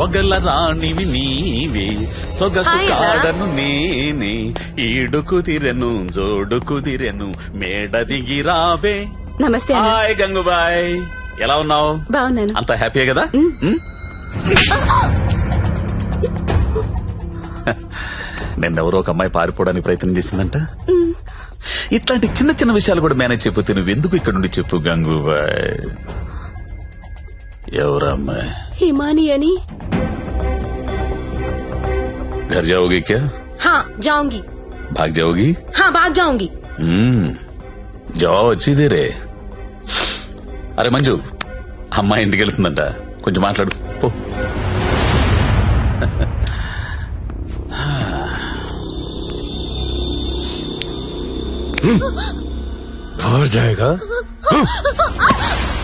ఒగల రాణివి నీవే సొగసు కాడను నేనే ఈడు కుదిరెను జోడు కుదిరెను మేడ దిగి రావే. నమస్తే. హాయ్ గంగుబాయ్, ఎలా ఉన్నావు? బాగున్నాను. అంత హ్యాపీయే కదా? నిన్నెవరో ఒక అమ్మాయి పారిపోవడానికి ప్రయత్నం చేసిందంట. ఇట్లాంటి చిన్న చిన్న విషయాలు కూడా మేనేజ్ చెప్పితే నువ్వెందుకు ఇక్కడ నుండి చెప్పు గంగూబాయ్. ఎవరమ్మాయి? హిమాని అని. घर जाओगी क्या? हाँ जाऊंगी. भाग जाओगी? हाँ भाग जाऊंगी. जाओ अच्छी देरे. అరే మంజు, అమ్మాయి ఇంటికి వెళ్తుందంట, కొంచెం మాట్లాడు పో. और जाएगा?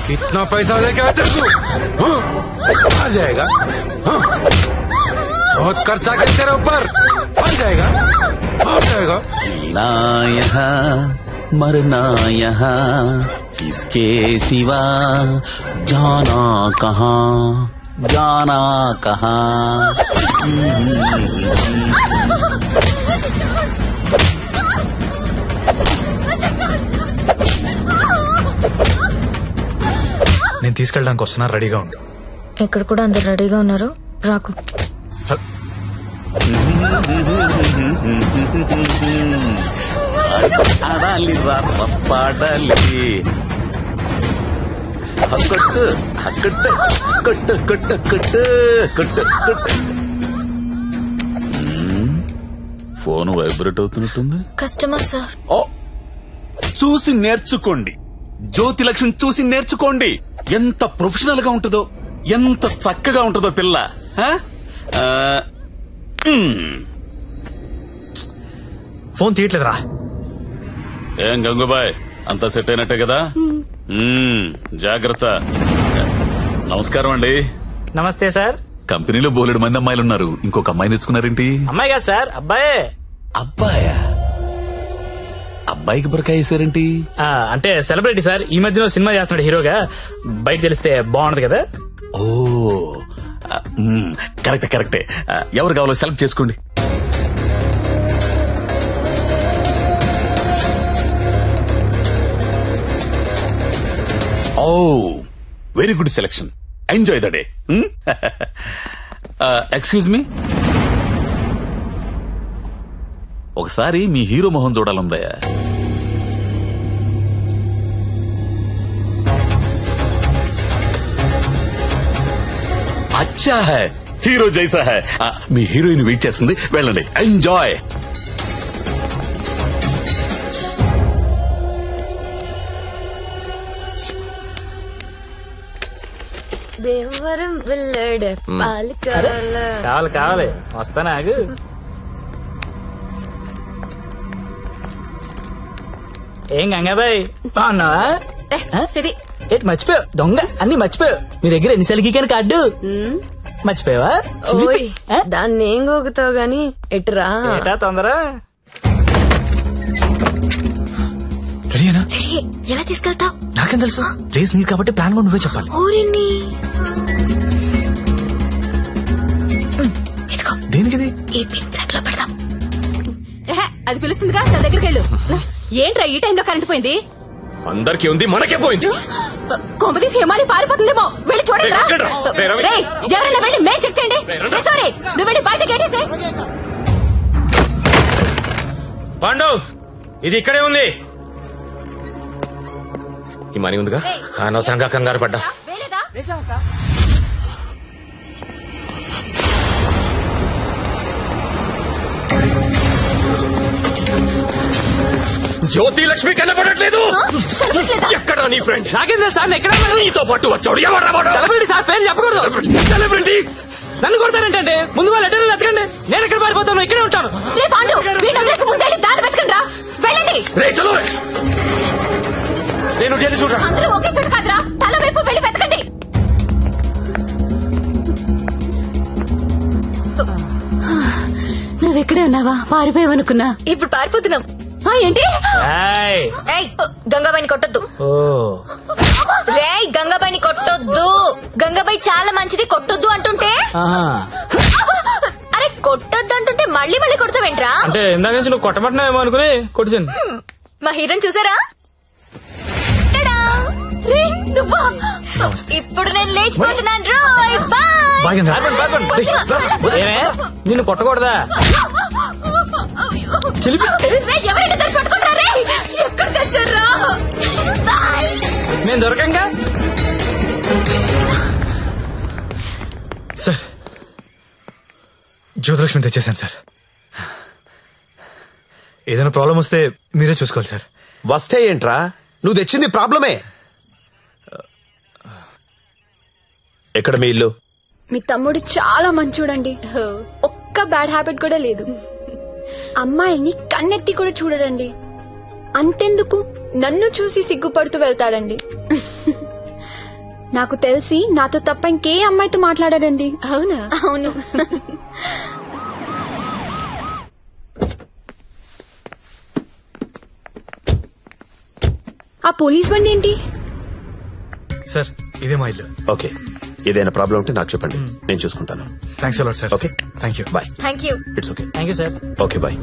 कितना पैसा लेके आते तू? आ जाएगा? बहुत खर्चा कर तेरे ऊपर. आ जाएगा? आ जाएगा? ना यहाँ मरना यहाँ इसके सिवा जाना कहाँ जाना कहाँ. నేను తీసుకెళ్ళడానికి వస్తున్నా, రెడీగా ఉండు. ఇక్కడ కూడా అందరు రెడీగా ఉన్నారు, రాకు. ఆడాలి పాడాలి కొట్టు కొట్టు కొట్టు కొట్టు కొట్టు కొట్టు కొట్టు. ఫోన్ వైబ్రేట్ అవుతున్నట్టుంది. Customer sir. ఓ, చూసి నేర్చుకోండి, జ్యోతి లక్ష్మి చూసి నేర్చుకోండి. ఎంత ప్రొఫెషనల్ గా ఉంటుందో, ఎంత చక్కగా ఉంటుందో పిల్ల. ఫోన్ తీయట్లేదురా. ఏం గంగుబాయ్, అంతా సెట్ అయినట్టే కదా? జాగ్రత్త. నమస్కారం అండి. నమస్తే సార్. కంపెనీలో బోలెడు మంది అమ్మాయిలు ఉన్నారు, ఇంకొక అమ్మాయిని తెచ్చుకున్నారేంటి? అమ్మాయి కాదు సార్, అబ్బాయే. అబ్బాయా? అబ్బాయికి బురకాయ వేసారేంటి? అంటే సెలబ్రిటీ సార్, ఈ మధ్యలో సినిమా చేస్తున్నాడు హీరోగా, బయట తెలిస్తే బాగుండదు కదా. ఓ కరెక్టే కరెక్టే. ఎవరు కావాలో సెలెక్ట్ చేసుకోండి. Oh very good selection, enjoy the day. Excuse me, ఒకసారి మీ హీరో మొహం చూడాలందయ్యా. అచ్చా హై, హీరో జైసా హై. మీ హీరోయిన్ వెయిట్ చేస్తుంది, వెళ్ళండి. ఎంజాయ్. దేవరం వెళ్ళాడు పాలు కావాలి కావాలి, వస్తానా ఆగు. ఏం గంగాబాయ్ బాగున్నావా? ఏంటి మర్చిపోయావు? దొంగ అన్ని మర్చిపోయావు. మీ దగ్గర ఎన్నిసార్లు గీకాను కార్డు మర్చిపోయావా? దాన్ని ఏం గోగుతావు గాని ఎటురా. ఏటా తొందర? రెడీనా? ఎలా తీసుకెళ్తావు? నాకేం తెలుసు, ప్లేస్ నీది కాబట్టి ప్లాన్ కూడా నువ్వే చెప్పాలి. దేనికిది? ఈ పిన్ బ్లాక్ లో పెడదాం. అది పిలుస్తుందిగా, నా దగ్గరికి వెళ్ళు. ఏంట్రా ఈ టైంలో కరెంట్ పోయింది? అందరికీ ఉంది, మనకే పోయింది. కొంపతీసి హిమాని పారిపోతుందేమో, వెళ్ళి చూడండి. ఎవరైనా వెళ్ళి మేం చెక్ చేయండి. సారీ, నువ్వు వెళ్ళి బయట గేటేసే. పాండు, ఇది ఇక్కడే ఉంది. ఈ మనీ ఉందిగా, అనవసరంగా కంగారు పడ్డా. జ్యోతి లక్ష్మి కనపడట్లేదు. ఎక్కడ నీ ఫ్రెండ్? నాకేం తెలుసు సార్, ఎక్కడ నీతో పాటు వచ్చాడు. ఎవరు? సెలబ్రిటీ సార్, పేరు చెప్పకూడదు. సెలబ్రిటీ నన్ను కొడతారంటే ముందు వాళ్ళు లెటర్లు ఎత్తకండి, నేను ఎక్కడ పారిపోతాను, ఇక్కడే ఉంటాను. నేను ఢిల్లీ చూడరా. అందరూ ఒకే చోట కాదురా, తల వైపు వెళ్ళి వెతకండి. నువ్వెక్కడే ఉన్నావా? పారిపోయావనుకున్నా. ఇప్పుడు పారిపోతున్నాం. ఏంటి? గంగాబాయిని కొట్టొద్దు. రేయ్, గంగాబాయిని కొట్టొద్దు. గంగాబాయి చాలా మంచిది, కొట్టొద్దు అంటుంటే అరే కొట్టొద్దంటుంటే మళ్ళీ మళ్ళీ కొడతావేంట్రా? అంటే ఇందాక నుంచి నువ్వు కొట్టబట్టినావేమో అనుకుని కొట్టించాను. మా హీరోని చూసారా? రే, నువ్వా? ఇప్పుడు నేను లేచిపోతున్నాను. రోయ్ బాయ్. నిన్ను కొట్టకూడదా? ఎవరైనా దాన్ని పట్టుకుంటారా? రే, ఎక్కడ చచ్చారా? బాయ్. నేను దొరకంగా సార్ జ్యోతిలక్ష్మి తెచ్చేసాను సార్. ఏదైనా ప్రాబ్లం వస్తే మీరే చూసుకోవాలి సార్. వస్తే ఏంట్రా, నువ్వు తెచ్చింది ప్రాబ్లమే. ఎక్కడ మీ ఇల్లు? మీ తమ్ముడు చాలా మంచోడండి. ఒక్క బ్యాడ్ హ్యాబిట్ కూడా లేదు. అమ్మాయిని కన్నెత్తి కూడా చూడడండి. అంతెందుకు నన్ను చూసి సిగ్గుపడుతూ వెళ్తాడండి. నాకు తెలిసి నాతో తప్ప ఇంకే అమ్మాయితో మాట్లాడాడండి. అవునా? అవును. ఆ పోలీస్ బండి ఏంటి? సార్ ఇదే మా ఇల్లు. ఓకే, ఏదైనా ప్రాబ్లం ఉంటే నాకు చెప్పండి, నేను చూసుకుంటాను. Thanks a lot sir. Okay, thank you. Bye. Thank you. It's okay. Thank you sir. Okay bye.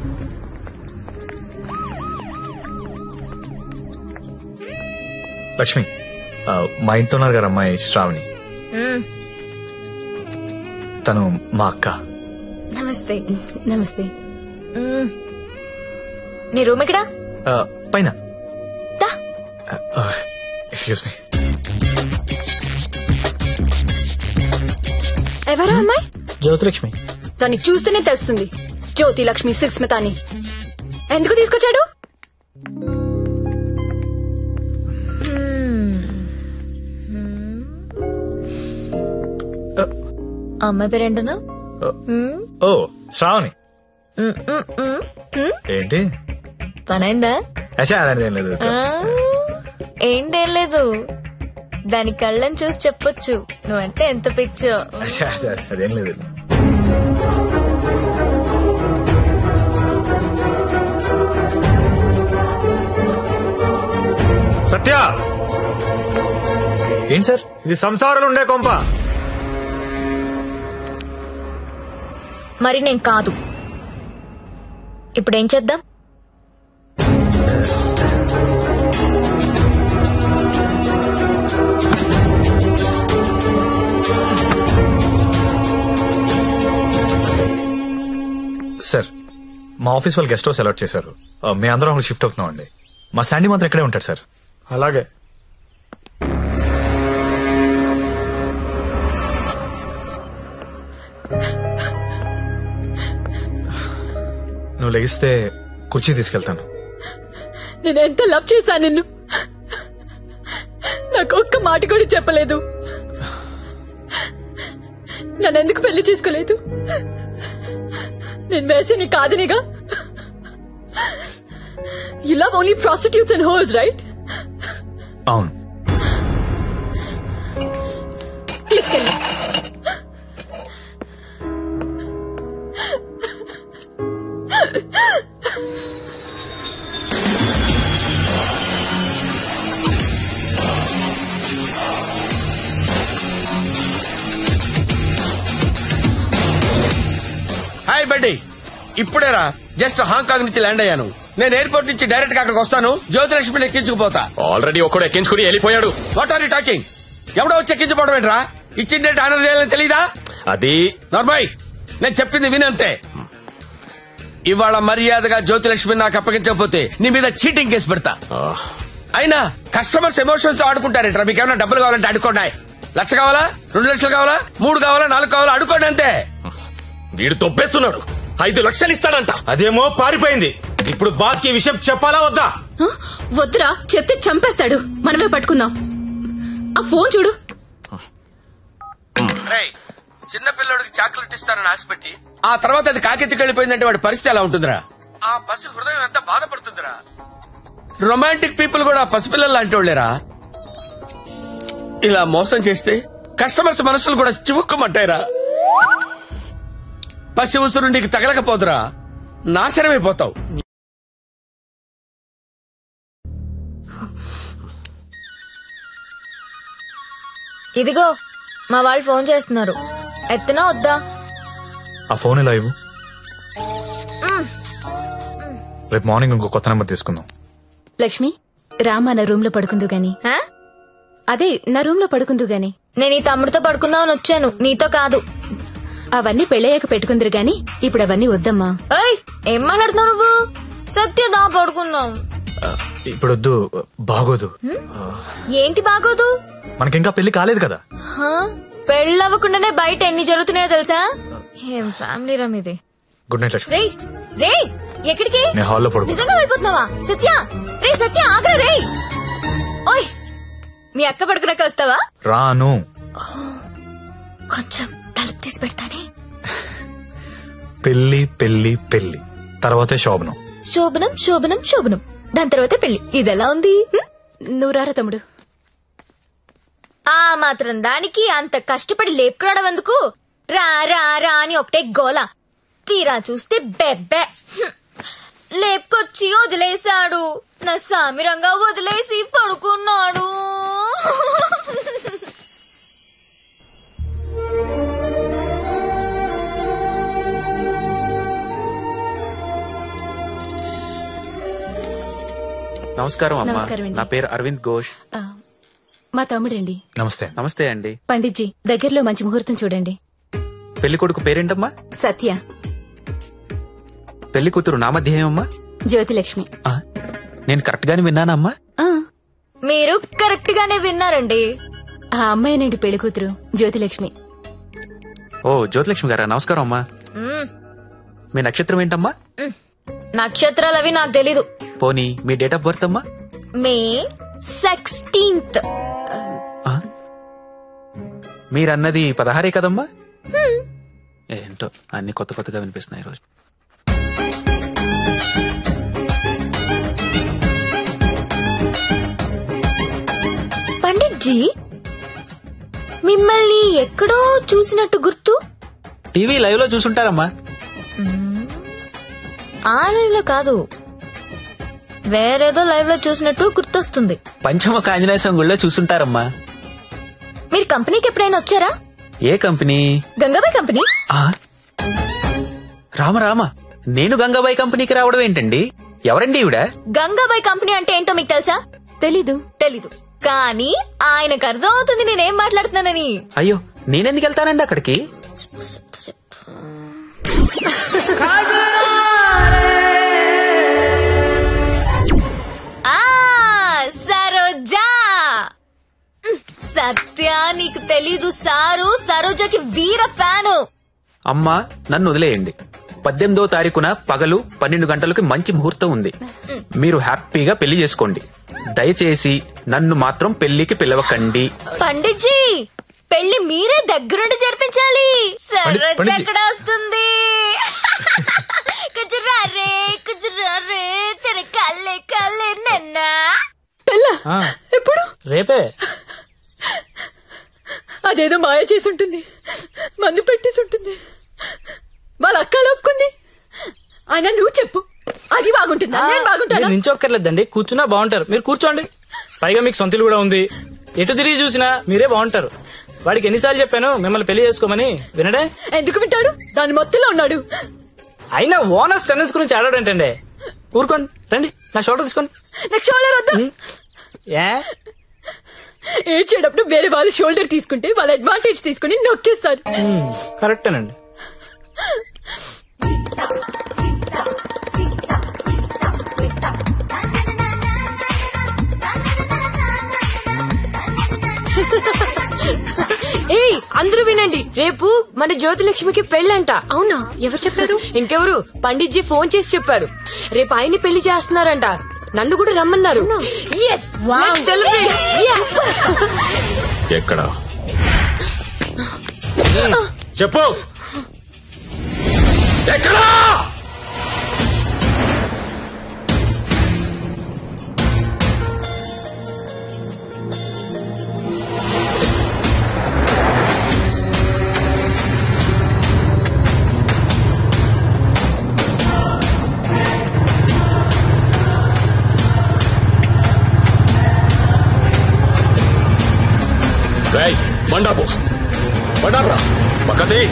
Lakshmi, మా ఇంట్లో ఉన్నారు గారు అమ్మాయి శ్రావణి. తను మా అక్క. నమస్తే. నమస్తే. నీ రూమ్ ఎక్కడా? పైన. Excuse me. ఎవరా అమ్మాయి? జ్యోతిలక్ష్మి. దాన్ని చూస్తేనే తెలుస్తుంది జ్యోతి లక్ష్మి సుస్మిత అని. ఎందుకు తీసుకొచ్చాడు? అమ్మాయి పేరేంటను? ఓ శ్రావణి. ఏంటి పనైందా? అచ్చా అలాంటిది ఏం లేదు. ఏంటేం లేదు, దాని కళ్ళని చూసి చెప్పొచ్చు నువ్వంటే ఎంత పిచ్చో. అచ్చా అదేం లేదు. సత్య, ఏంటి సార్ ఇది సంసారాలు ఉండే కొంప. మరి నేను కాదు. ఇప్పుడేం చేద్దాం? సార్ మా ఆఫీస్ వాళ్ళు గెస్ట్ హౌస్ అలాట్ చేశారు. మేము అందరం అక్కడ షిఫ్ట్ అవుతున్నాం అండి. మా శాండీ మాత్రం ఇక్కడే ఉంటాడు సార్. అలాగే. నువ్వు లెగిస్తే కుర్చీ తీసుకెళ్తాను. నేను ఎంత లవ్ చేశాను నిన్ను. నాకు ఒక్క మాట కూడా చెప్పలేదు. నన్నెందుకు పెళ్లి చేసుకోలేదు? నేను వేసే నీ కాదనిగా. You love only prostitutes and hoes, right? అవును. తీసుకెళ్ళి. హాయ్ బడ్డీ, ఇప్పుడేరా జస్ట్ హాంకాంగ్ నుంచి ల్యాండ్ అయ్యాను. నేను ఎయిర్పోర్ట్ నుంచి డైరెక్ట్ గా అక్కడికి వస్తాను. జ్యోతిలక్ష్మిని ఎక్కించుకుపోతా. ఆల్రెడీ ఒక్కడు ఎక్కించుకుని వెళ్ళిపోయాడు. What are you talking? ఎవడో వచ్చి ఎక్కించుకోవడం ఏంట్రా? ఇచ్చిన డేట్ ఆనర్ చేయాలని తెలీదా? అది నార్మల్, నేను చెప్పింది వినంతే. ఇవాళ మర్యాదగా జ్యోతిలక్ష్మిని నాకు అప్పగించకపోతే నీ మీద చీటింగ్ కేసు పెడతా. అయినా కస్టమర్స్ ఎమోషన్స్ తో ఆడుకుంటారేంట్రా? మీకు ఏమైనా డబ్బులు కావాలంటే అడుకోండి. 1,00,000 కావాలా, 2 లక్షలు కావాలా, 3 కావాలా, 4 కావాలా, అడుకోండి అంతే. వీడు తొప్పేస్తున్నాడు. 5 లక్షలు ఇస్తాడంట. అదేమో పారిపోయింది. ఇప్పుడు బాస్ కి విషయం చెప్పాలా వద్దా? వద్దురా, చెప్తే చంపేస్తాడు. మనమే పట్టుకుందాం. ఆ ఫోన్ చూడు. చిన్న పిల్లడికి చాక్లెట్ ఇస్తానని ఆశపెట్టి ఆ తర్వాత అది కాకెత్తికి వెళ్ళిపోయిందంటే వాడి పరిస్థితి ఎలా ఉంటుందిరా? ఆ పసి హృదయం ఎంత బాధపడుతుందిరా? రొమాంటిక్ పీపుల్ కూడా పసిపిల్లలు లాంటి వాళ్ళేరా. ఇలా మోసం చేస్తే కస్టమర్స్ మనసులు కూడా చివుక్కుమంటాయిరా. పసి ఉసురు నీకు తగలకపోదురా, నాశనమైపోతావు. ఇదిగో మా వాళ్ళు ఫోన్ చేస్తున్నారు. ఎత్తనా వద్దా? ఆ ఫోన్ ఇలా ఇవ్వు. రేపు మార్నింగ్ ఇంకో కొత్త నెంబర్ తీసుకుందాం. లక్ష్మి రామా నా రూమ్ లో పడుకుందు గాని. అదే నా రూమ్ లో పడుకుందు గాని. నేను ఈ తమ్ముడితో పడుకుందామని వచ్చాను, నీతో కాదు. అవన్నీ పెళ్ళయ్యాక పెట్టుకుందరు గాని ఇప్పుడు అవన్నీ వద్దమ్మా. ఏం మాట్లాడుతున్నావు నువ్వు? సత్యదా పడుకుందాం. ఇప్పుడు వద్దు, బాగోదు. ఏంటి బాగోదు? మనకింకా పెళ్లి కాలేదు కదా. పెళ్ళవ్వకుండానే బయట ఎన్ని జరుగుతున్నాయో తెలుసా? ఏం ఫ్యామిలీ రా మీది. Good night Lakshmi. రే ఎక్కడికి? నేను హాల్లో పడుకో. నిజంగా వెళ్ళిపోతున్నావా? సత్య రే సత్య ఆగ్రా రే. ఓయ్ మీ అక్క పడుకున్నాక వస్తావా? రాను. కొంచెం తలుపు తీసి పెడతానే. పెళ్లి పెళ్లి పెళ్లి తర్వాతే శోభనం. శోభనం శోభనం శోభనం దాని తర్వాతే పెళ్లి. ఇదెలా ఉంది? నువ్వు రారా తమ్ముడు. ఆ మాత్రం దానికి అంత కష్టపడి లేపుకురావడం ఎందుకు? రా రా రా అని ఒకటే గోల. తీరా చూస్తే బెబ్బె. లేపుకొచ్చి వదిలేశాడు. నా సామిరంగా వదిలేసి పడుకున్నాడు. నమస్కారం అమ్మా. నమస్కారం అండి. నా పేరు అరవింద్ ఘోష్. మా తమ్ముడండి. నమస్తే. నమస్తే అండి. పండిట్జీ దగ్గరలో మంచి ముహూర్తం చూడండి. పెళ్లి కొడుకు పేరేంటమ్మా? సత్య. పెళ్లి కూతురు నామధ్యేయమ్మా? జ్యోతిలక్ష్మి. నేను కరెక్ట్ గానే విన్నానమ్మా? మీరు కరెక్ట్ గానే విన్నారండి. ఆ అమ్మాయినండి పెళ్లి కూతురు జ్యోతిలక్ష్మి. ఓ జ్యోతిలక్ష్మి గారా, నమస్కారం అమ్మా. మీ నక్షత్రం ఏంటమ్మా? నక్షత్రాలు అవి నాకు తెలీదు. పోనీ మీ డేట్ ఆఫ్ బర్త్ అమ్మా? మే 16th. మీరన్నది 16 కదమ్మా? ఏంటో అన్ని కొత్త కొత్తగా వినిపిస్తున్నాయి ఈరోజు. పండిట్జీ మిమ్మల్ని ఎక్కడో చూసినట్టు గుర్తు. టీవీ లైవ్ లో చూసుంటారమ్మా. ఆ లైవ్ లో కాదు, వేరేదో లైవ్ లో చూసినట్టు గుర్తొస్తుంది. పంచముఖ ఆంజనేయ స్వామి గుళ్ళో చూసుంటారమ్మా. మీరు కంపెనీకి ఎప్పుడైనా వచ్చారా? ఏ కంపెనీ? గంగాబాయ్ కంపెనీ. రామ రామ, నేను గంగాబాయ్ కంపెనీకి రావడం ఏంటండి? ఎవరండి ఈవిడ? గంగాబాయ్ కంపెనీ అంటే ఏంటో మీకు తెలుసా? తెలీదు. కానీ ఆయనకు అర్థం అవుతుంది నేనేం మాట్లాడుతున్నానని. అయ్యో, నేనెందుకు వెళ్తానండి అక్కడికి? సరోజా. సత్య నీకు తెలీదు, సారు సరోజకి వీర ఫ్యాను. అమ్మా నన్ను వదిలేయండి. 18వ తారీఖున పగలు 12 గంటలకు మంచి ముహూర్తం ఉంది. మీరు హ్యాపీగా పెళ్లి చేసుకోండి. దయచేసి నన్ను మాత్రం పెళ్లికి పిలవకండి. పండిట్జీ పెళ్లి మీరే దగ్గరుండి జరిపించాలి. సరోజ ఎక్కడ వస్తుంది? కుజురారే కుజురారే తెర కల్లే కల్లే నన్నా. ఎప్పుడు? రేపే. అదేదో మాయ చేసి ఉంటుంది, మందు పెట్టేసి ఉంటుంది. వాళ్ళ అక్క లోపుకుంది. ఆయన నువ్వు చెప్పు, అది బాగుంటుందా నేను బాగుంటాను? నించొక్కర్లేదండి, కూర్చున్నా బాగుంటారు. మీరు కూర్చోండి. పైగా మీకు సొంతలు కూడా ఉంది. ఎటు తిరిగి చూసినా మీరే బాగుంటారు. వాడికి ఎన్నిసార్లు చెప్పాను మిమ్మల్ని పెళ్లి చేసుకోమని, వినడే? ఎందుకు వింటాడు? దాని మొత్తంలో ఉన్నాడు. అయినా ఓనర్స్ టెన్నిస్ గురించి ఆడాడంటండి. ఊరుకోండి, రండి నా షోల్డర్ తీసుకోండి. నాకు షోల్డర్ వద్దా? ఏడ్చేటప్పుడు వేరే వాళ్ళ షోల్డర్ తీసుకుంటే వాళ్ళ అడ్వాంటేజ్ తీసుకుని నొక్కేస్తారు. కరెక్టేనండి. ఏయ్ అందరూ వినండి, రేపు మన జ్యోతిలక్ష్మికి పెళ్ళంట. అవునా? ఎవరు చెప్పారు? ఇంకెవరు, పండిట్జీ ఫోన్ చేసి చెప్పాడు. రేపు ఆయన్ని పెళ్లి చేస్తున్నారంట. నన్ను కూడా రమ్మన్నారు. ఎక్కడ చెప్పు? ఎక్కడా? బండాపు బండాపురా. పక్కది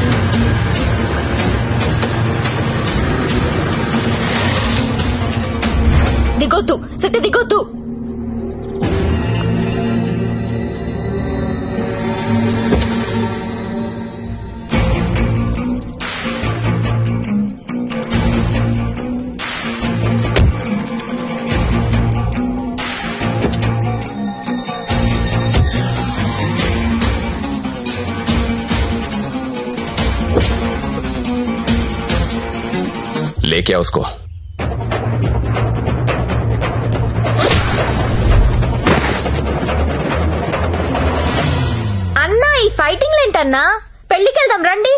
దిగొద్దు సత్య, దిగొద్దు. लेके आओ उसको। అన్నా ఈ ఫైటింగ్ ఏంటన్నా? పెళ్లికి వెళ్దాం రండి.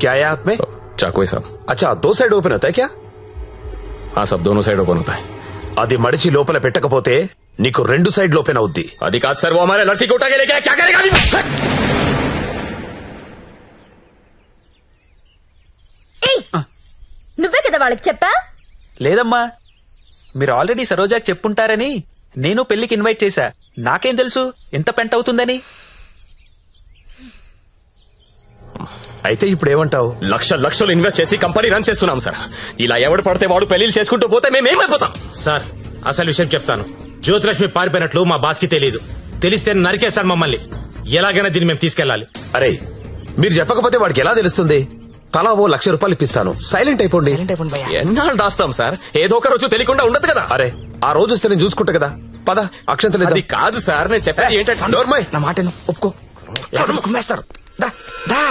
क्या है हाथ में? चाकू है साहब। अच्छा, 2 साइड ओपन होता है क्या? हाँ साहब, दोनों साइड ओपन होता है। అది మడిచి లోపల పెట్టకపోతే నీకు 2 సైడ్లు ఓపెన్ అవుద్ది. అది కాదు సార్, वो हमारे लड़की को उठा के लेके आया, क्या करेगा अभी? నువ్వే కదా వాళ్ళకి చెప్పా? లేదమ్మా, మీరు ఆల్రెడీ సరోజాకి చెప్పుంటారని నేను పెళ్లికి ఇన్వైట్ చేశా. నాకేం తెలుసు ఎంత పెంట అవుతుందని. అయితే ఇప్పుడు ఏమంటావు? లక్షలు ఇన్వెస్ట్ చేసి కంపెనీ రన్ చేస్తున్నాం సార్. ఇలా ఎవడు పడితే వాడు పెళ్లిళ్ళు చేసుకుంటూ పోతే మేమేమైపోతాం? సార్, అసలు విషయం చెప్తాను. జ్యోతిలక్ష్మి పారిపోయినట్లు మా బాస్ కి తెలీదు. తెలిస్తే నరికేస్తాడు మమ్మల్ని. ఎలాగైనా దీన్ని మేము తీసుకెళ్లాలి. అరే, మీరు చెప్పకపోతే వాడికి ఎలా తెలుస్తుంది? తలా ఓ ₹1,00,000 ఇప్పిస్తాను, సైలెంట్ అయిపోండి. ఎన్నాళ్ళు దాస్తాం సార్? ఏదో ఒక రోజు తెలియకుండా ఉండదు కదా. అరే, ఆ రోజు వస్తే నేను చూసుకుంటా కదా. పద, అక్షంతలు అది కాదు సార్, నేను చెప్పేది ఏంటంటే నోర్మై నా మాట ఒప్పుకో, కుమ్మేస్తారు. దా దా